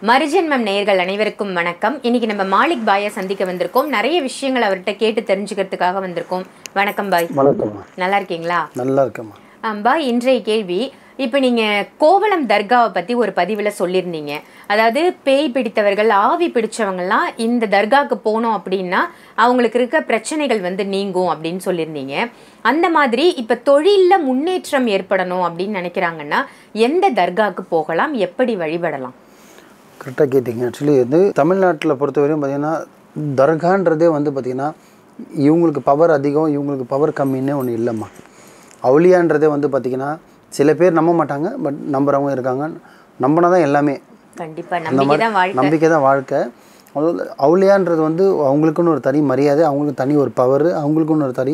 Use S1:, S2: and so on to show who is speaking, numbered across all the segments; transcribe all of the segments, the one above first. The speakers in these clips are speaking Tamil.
S1: மறுஜென்மம் நேயர்கள் அனைவருக்கும் வணக்கம். இன்னைக்கு நம்ம மாலிக் பாயை சந்திக்க வந்திருக்கோம். நிறைய விஷயங்கள் அவர்கிட்ட கேட்டு தெரிஞ்சுக்கிறதுக்காக வந்திருக்கோம். வணக்கம் பாய்.
S2: வணக்கம்.
S1: நல்லா இருக்கீங்களா?
S2: நல்லா இருக்கேம்மா.
S1: பாய், இன்றைய கேள்வி, இப்போ நீங்கள் கோவளம் தர்காவை பற்றி ஒரு பதிவில் சொல்லியிருந்தீங்க. அதாவது பேய் பிடித்தவர்கள், ஆவி பிடிச்சவங்கலாம் இந்த தர்காவுக்கு போனோம் அப்படின்னா அவங்களுக்கு இருக்க பிரச்சனைகள் நீங்கும் அப்படின்னு சொல்லியிருந்தீங்க. அந்த மாதிரி இப்போ தொழிலில் முன்னேற்றம் ஏற்படணும் அப்படின்னு நினைக்கிறாங்கன்னா எந்த தர்காவுக்கு போகலாம், எப்படி வழிபடலாம்?
S2: கரெக்டாக கேட்டிங்க. ஆக்சுவலி தமிழ்நாட்டில் பொறுத்தவரையும் பார்த்திங்கன்னா தர்கான்றதே பார்த்திங்கன்னா இவங்களுக்கு பவர் அதிகம், இவங்களுக்கு பவர் கம்மின்னே ஒன்று இல்லைம்மா. அவுலியான்றதே பார்த்திங்கன்னா சில பேர் நம்ப மாட்டாங்க, பட் நம்புறவங்க இருக்காங்க. நம்பினா தான் எல்லாமே.
S1: கண்டிப்பாக
S2: நம்பிக்கை தான் வாழ்க்கை. அவுலியான்றது அவங்களுக்குன்னு ஒரு தனி மரியாதை, அவங்களுக்கு தனி ஒரு பவர், அவங்களுக்குன்னு ஒரு தனி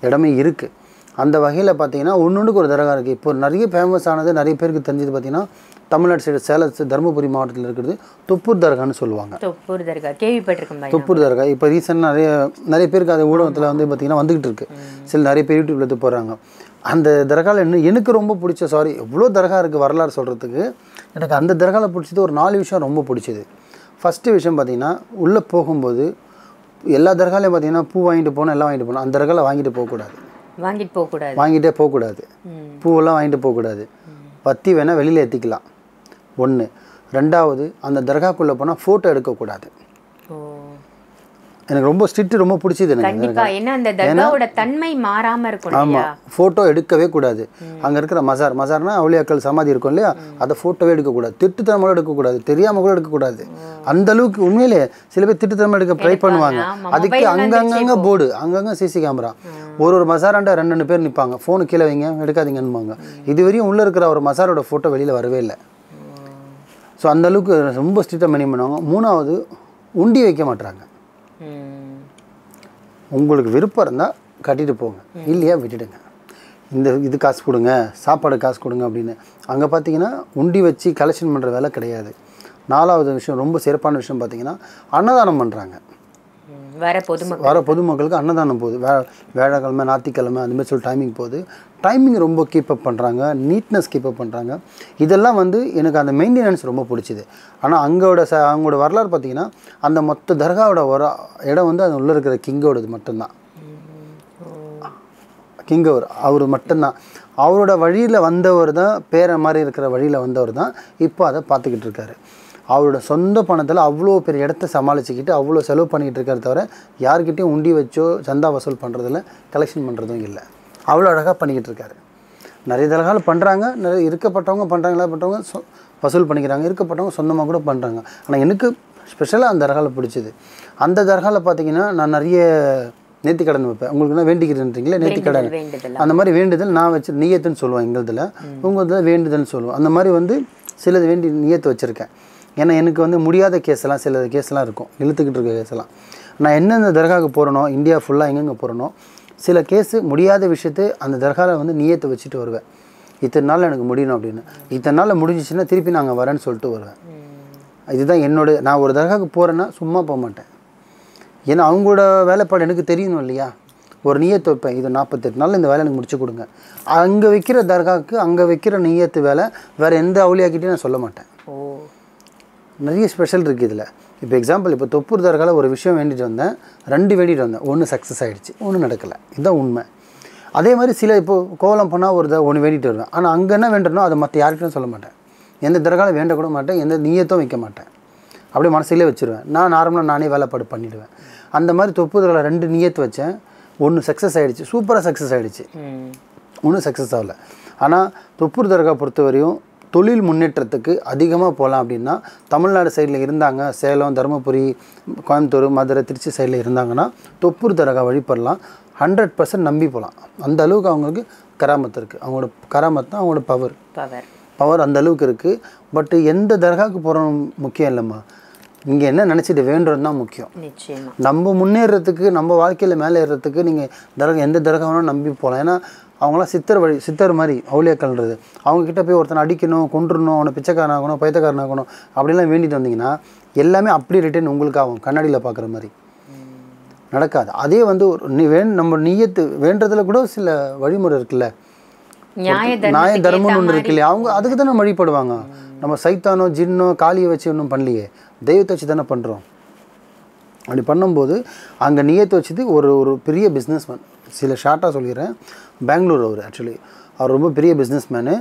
S2: இடமே இருக்குது. அந்த வகையில் பார்த்திங்கன்னா ஒன்றுக்கு ஒரு தர்கா இருக்குது. இப்போ நிறைய ஃபேமஸ் ஆனது, நிறைய பேருக்கு தெரிஞ்சது பார்த்திங்கன்னா தமிழ்நாடு சைடு சேலம் தருமபுரி மாவட்டத்தில் இருக்கிறது தொப்பூர் தர்கான்னு சொல்லுவாங்க.
S1: தொப்பூர் தர்கா கேள்விப்பட்டிருக்கேன்.
S2: தொப்பூர் தர்கா இப்போ ரீசெண்டாக நிறைய பேருக்கு அது ஊடகத்தில் பார்த்திங்கன்னா வந்துக்கிட்டு இருக்குது. சில நிறைய பேர் யூடியூப்ல எடுத்து போகிறாங்க. அந்த தர்காவில் எனக்கு ரொம்ப பிடிச்ச, எவ்வளோ தர்கா இருக்குது வரலாறு சொல்கிறதுக்கு, எனக்கு அந்த தர்காவில் பிடிச்சது ஒரு 4 விஷயம் ரொம்ப பிடிச்சது. ஃபஸ்ட்டு விஷயம் பார்த்திங்கன்னா, உள்ளே போகும்போது எல்லா தர்காலையும் பார்த்திங்கன்னா பூ வாங்கிட்டு போகணும், எல்லாம் வாங்கிட்டு போகணும். அந்த தர்காவில் வாங்கிட்டே போகக்கூடாது. பூவெல்லாம் வாங்கிட்டு போகக்கூடாது. பத்தி வேணால் வெளியில் ஏற்றிக்கலாம். 1. 2வது, அந்த தர்காக்குள்ளே போனால் ஃபோட்டோ எடுக்கக்கூடாது. எனக்கு ரொம்ப ஸ்ட்ரிக்ட், ரொம்ப பிடிச்சது எனக்கு. ஆமாம், ஃபோட்டோ எடுக்கவே கூடாது. அங்கே இருக்கிற மசார்னா அவுலியாக்கள் சமாதி இருக்கும் இல்லையா, அதை ஃபோட்டோவே எடுக்கக்கூடாது. திட்டுத்தனமாக எடுக்கக்கூடாது, தெரியாமல் கூட எடுக்கக்கூடாது. அந்த அளவுக்கு உண்மையிலே சில பேர் திட்டுத்தனமாக எடுக்க ட்ரை பண்ணுவாங்க. அதுக்கு அங்கங்கே போர்டு, அங்கங்கே சிசி கேமரா. ஒரு மசாராண்ட 2 பேர் நிற்பாங்க. ஃபோனு கீழே வைங்க, எடுக்காதீங்கன்னுவாங்க. இதுவரையும் உள்ளே இருக்கிற ஒரு மசாரோட ஃபோட்டோ வெளியில் வரவே இல்லை. ஸோ அந்தளவுக்கு ரொம்ப ஸ்ட்ரிக்டாக மெயின்டைன் பண்ணுவாங்க. 3வது, உண்டி வைக்க மாட்டாங்க. உங்களுக்கு விருப்பம் இருந்தால் கட்டிட்டு போங்க, இல்லையா விட்டுடுங்க. இது காசு கொடுங்க, சாப்பாடு காசு கொடுங்க அப்படின்னு. அங்கே பார்த்தீங்கன்னா உண்டி வச்சு கலெக்ஷன் பண்ணுற வேலை கிடையாது. 4வது விஷயம், ரொம்ப சிறப்பான விஷயம் பார்த்தீங்கன்னா, அன்னதானம் பண்ணுறாங்க. வர பொதுமக்களுக்கு அன்னதானம் போகுது. வியாழக்கிழமை, ஞாயிற்றுக்கிழமை அதுமாதிரி சொல்லி டைமிங் போகுது. டைமிங் ரொம்ப கீப்பப் பண்ணுறாங்க, நீட்னஸ் கீப்பப் பண்ணுறாங்க. இதெல்லாம் எனக்கு அந்த மெயின்டெனன்ஸ் ரொம்ப பிடிச்சிது. ஆனால் அவங்களோட வரலாறு பார்த்திங்கன்னா, அந்த மொத்த தர்காவோட ஒரு இடம் அது உள்ளே இருக்கிற கிங்கோடது மட்டும்தான். கிங்கவர் அவர் மட்டும்தான். அவரோட வழியில் வந்தவர் தான், பேரை மாதிரி இருக்கிற வழியில் வந்தவர் தான் இப்போ அதை பார்த்துக்கிட்டு இருக்காரு. அவரோட சொந்த பணத்தில் அவ்வளோ பெரிய இடத்த சமாளிச்சுக்கிட்டு அவ்வளோ செலவு பண்ணிக்கிட்டு இருக்காரு. தவிர யார்கிட்டையும் உண்டி வச்சோ சந்தா வசூல் பண்ணுறதில்ல, கலெக்ஷன் பண்ணுறதும் இல்லை. அவ்வளோ அழகாக பண்ணிக்கிட்டு இருக்காரு. நிறைய தர்காவில் பண்ணுறாங்க, நிறைய இருக்கப்பட்டவங்க வசூல் பண்ணிக்கிறாங்க, இருக்கப்பட்டவங்க சொந்தமாக கூட பண்ணுறாங்க. ஆனால் எனக்கு ஸ்பெஷலாக அந்த தர்காவில் பிடிச்சிது. அந்த தர்காவில் பார்த்தீங்கன்னா நான் நிறைய நேர்த்திக்கடன் வைப்பேன். உங்களுக்கு தான் வேண்டிக்கிறேன்றீங்களே, நேர்த்திக்கடன் அந்த மாதிரி வேண்டுதல் நான் வச்சு நியத்துன்னு சொல்லுவேன். எங்களதில் உங்களதில் வேண்டுதல்னு சொல்லுவோம். அந்த மாதிரி சிலது வேண்டி நியத்து வச்சுருக்கேன். ஏன்னா எனக்கு முடியாத கேஸ்லாம், சில கேஸ்லாம் இருக்கும், இழுத்துக்கிட்டு இருக்க கேஸ்லாம். நான் எந்தெந்த தர்காவுக்கு போகிறனோ, இந்தியா ஃபுல்லாக எங்கெங்கே போகிறனோ, சில கேஸு முடியாத விஷயத்தை அந்த தர்காவில் நியத்தை வச்சுட்டு வருவேன். இத்தனை நாள் எனக்கு முடியணும் அப்படின்னு. இத்தனை நாளில் முடிஞ்சிச்சுன்னா திருப்பி நாங்கள் வரேன்னு சொல்லிட்டு வருவேன். இதுதான் நான் ஒரு தர்காவுக்கு போகிறேன்னா சும்மா போக மாட்டேன். ஏன்னா அவங்களோட வேலைப்பாடு எனக்கு தெரியணும் இல்லையா. ஒரு நியத்து வைப்பேன், இது 48 நாளில் இந்த வேலை எனக்கு முடிச்சு கொடுங்க. அங்கே வைக்கிற தர்காவுக்கு அங்கே வைக்கிற நியத்து வேலை வேறு எந்த அவுலியாக்கிட்டையும் நான் சொல்ல மாட்டேன். நிறைய ஸ்பெஷல் இருக்குது இதில். இப்போ எக்ஸாம்பிள், இப்போ தொப்பூர் தர்காவில் ஒரு விஷயம் வேண்டிட்டு வந்தேன், 2 வேண்டிட்டு வந்தேன். 1 சக்ஸஸ் ஆகிடுச்சு, 1 நடக்கலை. இதுதான் உண்மை. அதே மாதிரி இப்போது கோலம் போனால் 1 வேண்டிட்டு வருவேன். ஆனால் அங்கே என்ன வேண்டணும் அதை மற்ற யார்கிட்டையும் சொல்ல மாட்டேன். எந்த தர்காவில் வேண்டக்கூட மாட்டேன், எந்த நியத்தும் வைக்க மாட்டேன். அப்படியே மனசிலே வச்சுருவேன். நான் நார்மலாக நானே வேலைப்பாடு பண்ணிவிடுவேன். அந்த மாதிரி தொப்பூர் தர்காவில் 2 நியத்து வச்சேன். 1 சக்ஸஸ் ஆகிடுச்சு, சூப்பராக சக்ஸஸ் ஆகிடுச்சு. 1 சக்ஸஸ் ஆகலை. ஆனால் தொப்பூர் தர்கா பொறுத்தவரையும் தொழில் முன்னேற்றத்துக்கு அதிகமாக போகலாம் அப்படின்னா, தமிழ்நாடு சைடில் இருந்தாங்க, சேலம், தருமபுரி, கோயம்புத்தூர், மதுரை, திருச்சி சைடில் இருந்தாங்கன்னா தொப்பூர் தர்கா வழிபடலாம். 100% நம்பி போகலாம். அந்த அளவுக்கு அவங்களுக்கு கராமத்து இருக்குது. அவங்களோட கராமத்து தான் அவங்களோட பவர் அந்த அளவுக்கு இருக்குது. பட்டு எந்த தர்காவுக்கு போகிறோம் முக்கியம் இல்லைம்மா. நீங்கள் என்ன நினச்சிட்டு வேண்டுறது தான் முக்கியம். நம்ம முன்னேறதுக்கு, நம்ம வாழ்க்கையில் மேலே ஏறுறதுக்கு நீங்கள் எந்த தர்கா வேணாலும் நம்பி போகலாம். ஏன்னா அவங்களாம் சித்தர் மாதிரி அவுலியாக்கள்ன்றது. அவங்கக்கிட்ட போய் ஒருத்தனை அடிக்கணும், கொண்டுடணும், அவனை பிச்சைக்காரனாகணும், பைத்தக்காரனாகணும் அப்படிலாம் வேண்டிட்டு வந்தீங்கன்னா எல்லாமே அப்படி ரிட்டர்ன் உங்களுக்கு ஆகும். கண்ணாடியில் பார்க்குற மாதிரி நடக்காது. அதே நம்ம நியத்து வேண்டதில் கூட சில வழிமுறை இருக்குல்ல, நியாய தர்மம்னு ஒன்று இருக்கு இல்லையா, அவங்க அதுக்கு தானே வழிபடுவாங்க. நம்ம சைத்தானோ ஜின்னோ காளியை வச்சு ஒன்றும் பண்ணலையே, தெய்வத்தை வச்சு தானே பண்ணுறோம். அப்படி பண்ணும்போது அங்கே நியத்தை வச்சது ஒரு பெரிய பிஸ்னஸ்மேன். சில ஷார்ட்டாக சொல்லிடுறேன். பெங்களூர் அவர் ஆக்சுவலி அவர் ரொம்ப பெரிய பிஸ்னஸ்மேனு.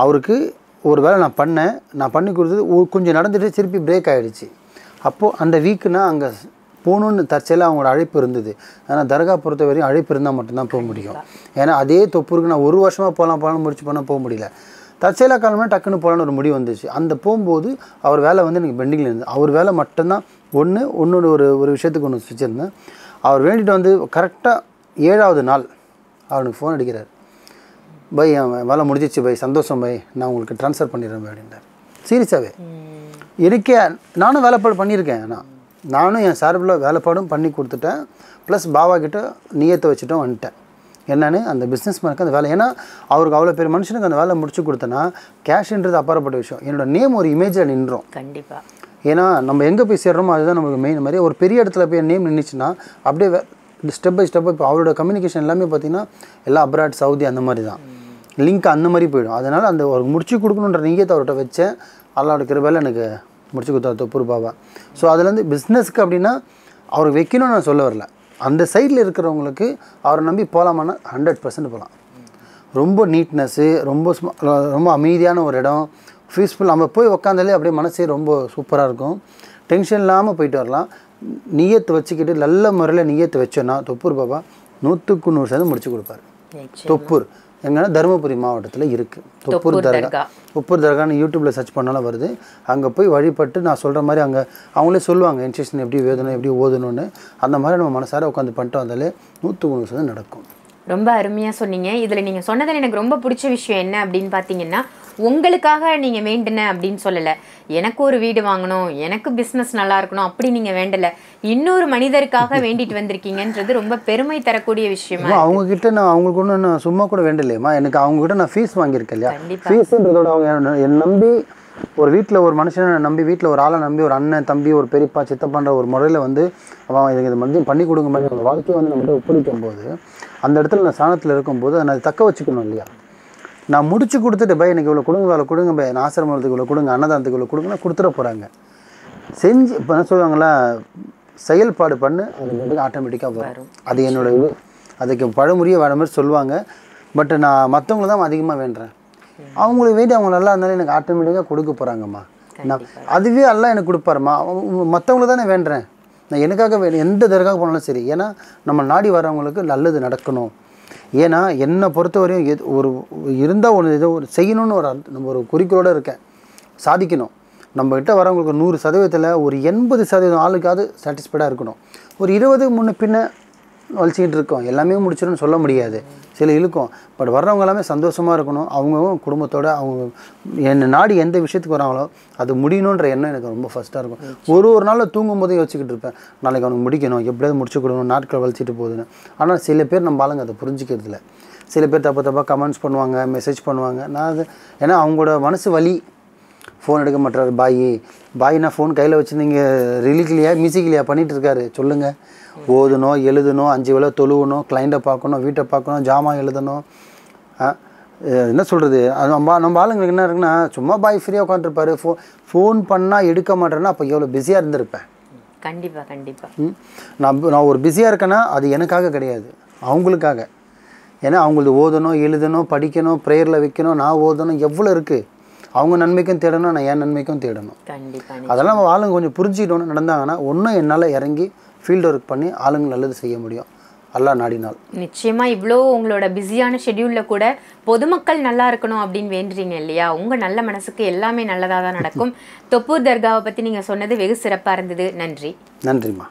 S2: அவருக்கு ஒரு வேளை நான் பண்ணி கொடுத்தது கொஞ்சம் நடந்துட்டு திருப்பி பிரேக் ஆகிடுச்சு. அப்போது அந்த வீக்குனா அங்கே போகணுன்னு தற்செயலாக அவங்களோட அழைப்பு இருந்தது. ஆனால் தர்கா பொறுத்த வரையும் அழைப்பு இருந்தால் மட்டும்தான் போக முடியும். ஏன்னா அதே தொப்பூருக்கு நான் 1 வருஷமாக போகலாம் முடிச்சு போக முடியல. தற்செயலாக காலமாக டக்குன்னு போகலான்னு ஒரு முடிவு வந்துச்சு. அந்த போகும்போது அவர் வேலை வந்து எனக்கு பெண்டிங்கில் இருந்தது. அவர் வேலை மட்டும்தான் ஒன்று ஒரு விஷயத்துக்கு ஒன்று வச்சுருந்தேன். அவர் வேண்டிட்டு வந்து கரெக்டாக 7வது நாள் அவனுக்கு ஃபோன் அடிக்கிறார். பை வேலை முடிஞ்சிச்சு பை, சந்தோஷம் பை, நான் உங்களுக்கு ட்ரான்ஸ்ஃபர் பண்ணிடுறேன் பை அப்படின்றார். சீரியஸாகவே எனக்கே நானும் வேலைப்பாடு பண்ணியிருக்கேன். நானும் என் சார்பில் வேலைப்பாடும் பண்ணி கொடுத்துட்டேன். ப்ளஸ் பாபா கிட்ட நியத்தை வச்சுட்டும் வந்துட்டேன். என்னென்னு அந்த பிஸ்னஸ் மேனுக்கு அந்த வேலை, ஏன்னா அவருக்கு அவ்வளோ பெரிய மனுஷனுக்கு அந்த வேலை முடிச்சு கொடுத்தேன்னா கேஷ்ன்றது அப்பாற்பட்ட விஷயம். என்னோடய நேம் ஒரு இமேஜில் நின்றோம்.
S1: கண்டிப்பாக.
S2: ஏன்னா நம்ம எங்கே போய் சேர்றோமோ அதுதான் நமக்கு மெயின். மாதிரி ஒரு பெரிய இடத்துல போய் நேம் நின்றுச்சுன்னா அப்படியே ஸ்டெப் பை ஸ்டெப் இப்போ அவரோட கம்யூனிகேஷன் எல்லாமே பார்த்திங்கன்னா எல்லாம் அப்ராட், சவுதி அந்த மாதிரி தான் லிங்க் அந்த மாதிரி போயிடும். அதனால் அந்த ஒரு முடிச்சு கொடுக்கணுன்ற நீயத்தை அவர்கிட்ட வச்சேன். அல்லாஹ்வோட கிருபையால எனக்கு முடிச்சு கொடுத்தாரு தொப்பூர் பாபா. ஸோ அதுலேருந்து பிஸ்னஸ்க்கு அப்படின்னா அவருக்கு வைக்கணும்னு நான் சொல்ல வரல. அந்த சைடில் இருக்கிறவங்களுக்கு அவரை நம்பி போகலாமான்னா 100% போகலாம். ரொம்ப நீட்னஸ்ஸு, ரொம்ப அமைதியான ஒரு இடம், பீஸ்ஃபுல். நம்ம போய் உக்காந்தாலே அப்படியே மனசே ரொம்ப சூப்பராக இருக்கும். டென்ஷன் இல்லாமல் போயிட்டு வரலாம். நியத்தை வச்சுக்கிட்டு நல்ல முறையில் நியத்தை வச்சோன்னா தொப்பூர் பாபா 100க்கு 100% முடிச்சு கொடுப்பாரு. தொப்பூர் எங்கன்னா தருமபுரி மாவட்டத்தில் இருக்குது தொப்பூர் தர்கா. தொப்பூர் தர்கான்னு யூடியூப்பில் சர்ச் பண்ணாலும் வருது. அங்கே போய் வழிபட்டு நான் சொல்கிற மாதிரி அங்கே அவங்களே சொல்லுவாங்க இன்ஸ்ட்ரக்ஷன் எப்படி வேதணும் எப்படி ஓதணும்னு. அந்த மாதிரி நம்ம மனசார உட்காந்து பண்ணிட்டு வந்தாலே 100க்கு 100% நடக்கும்.
S1: ரொம்ப அருமையாக சொன்னீங்க. இதில் நீங்கள் சொன்னதில் எனக்கு ரொம்ப பிடிச்ச விஷயம் என்ன அப்படின்னு பார்த்தீங்கன்னா, உங்களுக்காக நீங்கள் வேண்டுன அப்படின்னு சொல்லலை, எனக்கு ஒரு வீடு வாங்கணும், எனக்கு பிஸ்னஸ் நல்லா இருக்கணும் அப்படி நீங்கள் வேண்டலை, இன்னொரு மனிதருக்காக வேண்டிட்டு வந்திருக்கீங்கன்றது ரொம்ப பெருமை தரக்கூடிய விஷயமா.
S2: அவங்கக்கிட்ட நான் அவங்களுக்கு ஒன்று நான் சும்மா கூட வேண்டலையம்மா. எனக்கு அவங்ககிட்ட நான் ஃபீஸ் வாங்கியிருக்கேன் இல்லையா, ஃபீஸுன்றதோட அவங்க என்னை நம்பி ஒரு வீட்டில் ஒரு மனுஷனை நம்பி, வீட்டில் ஒரு ஆளை நம்பி, ஒரு அண்ணன் தம்பி ஒரு பெரியப்பா சித்தப்பான்ற ஒரு முறையில் வந்து அவன் இதுக்கு இது மறுபடியும் பண்ணி கொடுங்க மாதிரி அந்த வாழ்க்கையை வந்து நம்மகிட்ட ஒப்படைக்கும் போது அந்த இடத்துல நான் ஸ்தானத்தில் இருக்கும்போது அதை நான் தக்க வச்சுக்கணும் இல்லையா. நான் முடிச்சு கொடுத்துட்டு பை எனக்கு இவ்வளோ கொடுங்க, வேலை கொடுங்க பை, நான் ஆசிரமத்துக்கு இவ்வளோ கொடுங்க, அன்னதானத்துக்கு இவ்வளோ கொடுங்கன்னா கொடுத்துட போகிறாங்க. செஞ்சு இப்போ என்ன சொல்லுவாங்களா, செயல்பாடு பண்ணு, அது ஆட்டோமேட்டிக்காக வரும். அது என்னோட இது. அதுக்கு பழமொழியே வேறு மாதிரி சொல்லுவாங்க. பட் நான் மற்றவங்கள தான் அதிகமாக வேண்டுறேன். அவங்களுக்கு வேண்டி அவங்க நல்லா இருந்தாலும் எனக்கு ஆட்டோமேட்டிக்காக கொடுக்க போகிறாங்கம்மா. நான் அதுவே எல்லாம் எனக்கு கொடுப்பாருமா. மற்றவங்கள தானே வேண்டுறேன். நான் எனக்காக எந்த தர்காவுக்கு போனாலும் சரி. ஏன்னா நம்ம நாடி வரவங்களுக்கு நல்லது நடக்கணும். ஏன்னா என்னை பொறுத்தவரையும் ஒரு இருந்தால் ஒன்று ஏதோ ஒரு செய்யணும்னு நம்ம ஒரு குறிக்கோளோடு இருக்கேன். சாதிக்கணும். நம்மகிட்ட வரவங்களுக்கு 100%த்தில் ஒரு 80% ஆளுக்காவது சாட்டிஸ்ஃபைடாக இருக்கணும். ஒரு 20 முன்ன பின்ன வலிச்சிக்கிட்டு இருக்கோம், எல்லாமே முடிச்சிடும்னு சொல்ல முடியாது, சில இழுக்கும். பட் வர்றவங்க எல்லாமே சந்தோஷமாக இருக்கணும். அவங்களும் குடும்பத்தோடு அவங்க என்னை நாடி எந்த விஷயத்துக்கு வராங்களோ அது முடியணுன்ற எண்ணம் எனக்கு ரொம்ப ஃபஸ்ட்டாக இருக்கும். ஒரு நாளில் தூங்கும் போதே யோசிச்சுக்கிட்டு இருப்பேன், நாளைக்கு அவனுக்கு முடிக்கணும், எப்படியாவது முடிச்சு கொடுக்கணும், நாட்கள் வலிச்சிட்டு போகுதுன்னு. ஆனால் சில பேர் நம்ம ஆளுங்க அதை புரிஞ்சிக்கிறதில்ல. சில பேர் தப்பாக கமெண்ட்ஸ் பண்ணுவாங்க, மெசேஜ் பண்ணுவாங்க. நான் அது ஏன்னா அவங்களோட மனசு வலி. ஃபோன் எடுக்க மாட்டார் பாய்னா ஃபோன் கையில் வச்சு நீங்கள் ரிலிக்லையா மியூசிக்லையா பண்ணிகிட்டு இருக்காரு சொல்லுங்கள். ஓதணும், எழுதணும், 5 வேளை தொழுவணும், கிளைண்ட்டை பார்க்கணும், வீட்டை பார்க்கணும், ஜாமான் எழுதணும். என்ன சொல்கிறது, அது நம்ம ஆளுங்களுக்கு என்ன இருக்குன்னா சும்மா பாய் ஃப்ரீயாக உட்காந்துருப்பாரு. ஃபோன் பண்ணால் எடுக்க மாட்டேன்னா அப்போ எவ்வளோ பிஸியாக இருந்திருப்பேன்.
S1: கண்டிப்பாக
S2: நான் ஒரு பிஸியாக இருக்கேன்னா அது எனக்காக கிடையாது, அவங்களுக்காக. ஏன்னா அவங்களுக்கு ஓதணும், எழுதணும், படிக்கணும், ப்ரேயரில் வைக்கணும், நான் ஓதணும், எவ்வளோ இருக்குது. அவங்க நன்மைக்கும் தேடணும், நான் என் நன்மைக்கும் தேடணும். அதெல்லாம் ஆளுங்க கொஞ்சம் புரிஞ்சுக்கிட்டோன்னு நடந்தாங்கன்னா ஒன்றும் என்னால் இறங்கி ஃபீல்டு ஒர்க் பண்ணி ஆளுங்க நல்லது செய்ய முடியும், அல்லாஹ் நாடினால்.
S1: நிச்சயமாக இவ்வளோ உங்களோட பிஸியான ஷெட்யூலில் கூட பொதுமக்கள் நல்லா இருக்கணும் அப்படின்னு வேண்டுறீங்க இல்லையா. உங்கள் நல்ல மனசுக்கு எல்லாமே நல்லதாக தான் நடக்கும். தொப்பூர் தர்காவை பற்றி நீங்கள் சொன்னது வெகு சிறப்பாக இருந்தது. நன்றி.
S2: நன்றிம்மா.